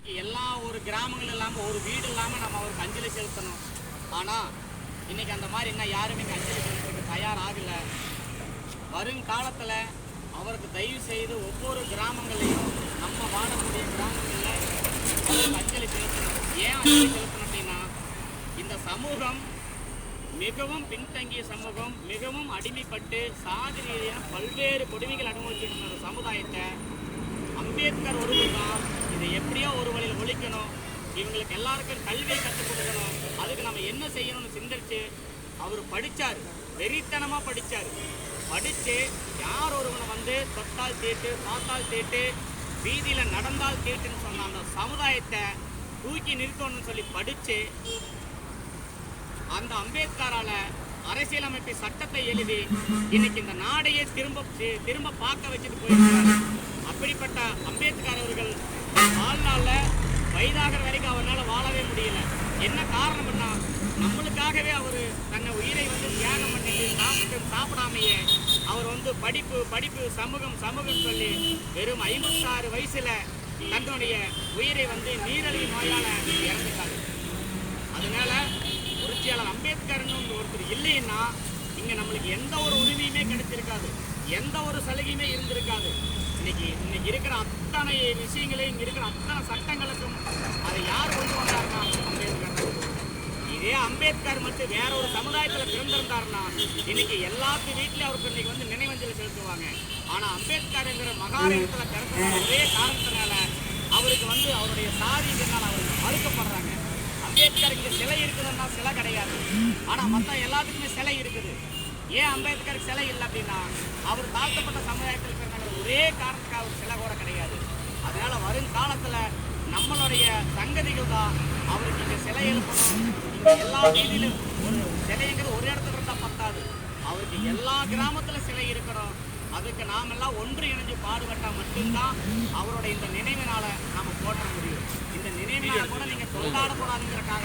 இன்னைக்கு எல்லா ஒரு கிராமங்கள் இல்லாமல் ஒரு வீடு இல்லாமல் நம்ம அவருக்கு அஞ்சலி செலுத்தணும். ஆனால் இன்னைக்கு அந்த மாதிரி என்ன யாருமே இங்கே அஞ்சலி செலுத்துறதுக்கு தயாராகலை. வருங்காலத்தில் அவருக்கு தயவு செய்து ஒவ்வொரு கிராமங்களையும் நம்ம வாழக்கூடிய கிராமங்களில் அவருக்கு அஞ்சலி செலுத்தணும். ஏன் அஞ்சலி செலுத்தணும் அப்படின்னா, இந்த சமூகம் மிகவும் பின்தங்கிய சமூகம், மிகவும் அடிமைப்பட்டு சாதி ரீதியான பல்வேறு கொடுமைகள் அனுபவிச்சுட்டு இருந்த சமுதாயத்தை அம்பேத்கர் ஒருவர் தான் இதை எப்படியோ ஒரு வழியில் ஒழிக்கணும், இவங்களுக்கு எல்லாருக்கும் கல்வியை கற்றுக் கொடுக்கணும், அதுக்கு நம்ம என்ன செய்யணும்னு சிந்திச்சு அவர் படித்தார். வெறித்தனமாக படித்தார். படித்து யார் ஒருவனை வந்து தொட்டால் தீட்டு, பார்த்தால் தீட்டு, வீதியில் நடந்தால் தீட்டுன்னு சொன்ன அந்த சமுதாயத்தை தூக்கி நிறுத்தணும்னு சொல்லி படித்து அந்த அம்பேத்கரால அரசியலமைப்பு சட்டத்தை எழுதி இன்னைக்கு இந்த நாடையே திரும்ப பார்க்க வச்சுட்டு போயிருக்காரு. அப்படிப்பட்ட அம்பேத்கர் அவர்கள் வாழ்நாளில் வயதாகிற வரைக்கும் அவரால் வாழவே முடியல. என்ன காரணம்னா, நம்மளுக்காகவே அவர் தன்னை உயிரை வந்து தியாகம் பண்ணிட்டு சாப்பிடாமையே அவர் வந்து படிப்பு சமூகம் சொல்லி வெறும் 56 வயசுல தன்னுடைய உயிரை வந்து நீரிழிவு நோயால இறந்துட்டாரு. அதனால புரட்சியாளர் அம்பேத்கர்னு ஒருத்தர் இல்லைன்னா இங்க நம்மளுக்கு எந்த ஒரு உரிமையுமே கிடைச்சிருக்காது, எந்த ஒரு சலுகையுமே இருந்திருக்காது. இன்னைக்கு இருக்கிற அத்தனை விஷயங்களையும், இங்க இருக்கிற அத்தனை சட்டங்களுக்கும் அதை யார் கொண்டு வந்தாருன்னா அம்பேத்கர். இதே அம்பேத்கர் மட்டும் வேற ஒரு சமுதாயத்தில் பிறந்திருந்தாருன்னா இன்னைக்கு எல்லாத்து வீட்லயும் அவருக்கு இன்னைக்கு வந்து நினைவஞ்சலி செலுத்துவாங்க. ஆனா அம்பேத்கர்ங்கிற மகாலயத்தில் பிறந்த ஒரே காரணத்தினால அவருக்கு வந்து அவருடைய சாதியினால் அவருக்கு மறுக்கப்படுறாங்க. அம்பேத்கருக்கு சிலை இருக்குதுன்னா சிலை கிடையாது, ஆனா மற்ற எல்லாத்துக்குமே சிலை இருக்குது. ஏன் அம்பேத்கருக்கு சிலை இல்லை அப்படின்னா, அவர் தாழ்த்தப்பட்ட சமுதாயத்தில் பிறந்த ஒரே காரணத்துக்கு அவர் சிலை கூட கிடையாது. அதனால வருங்காலத்துல நம்மளுடைய சங்கதிகள் தான் அவருக்கு இங்க சிலை எழுப்பணும். இங்க எல்லா வீதியிலும் ஒரு சிலைங்கிறது ஒரு இடத்துல இருந்தா பத்தாது, அவருக்கு எல்லா கிராமத்துல சிலை இருக்கணும். அதுக்கு நாமெல்லாம் ஒன்று இணைஞ்சு பாடுபட்டா மட்டும்தான் அவருடைய இந்த நினைவினால நாம போற்ற முடியும். இந்த நினைவினால கூட நீங்க கொண்டாடக்கூடாதுங்கிறக்காக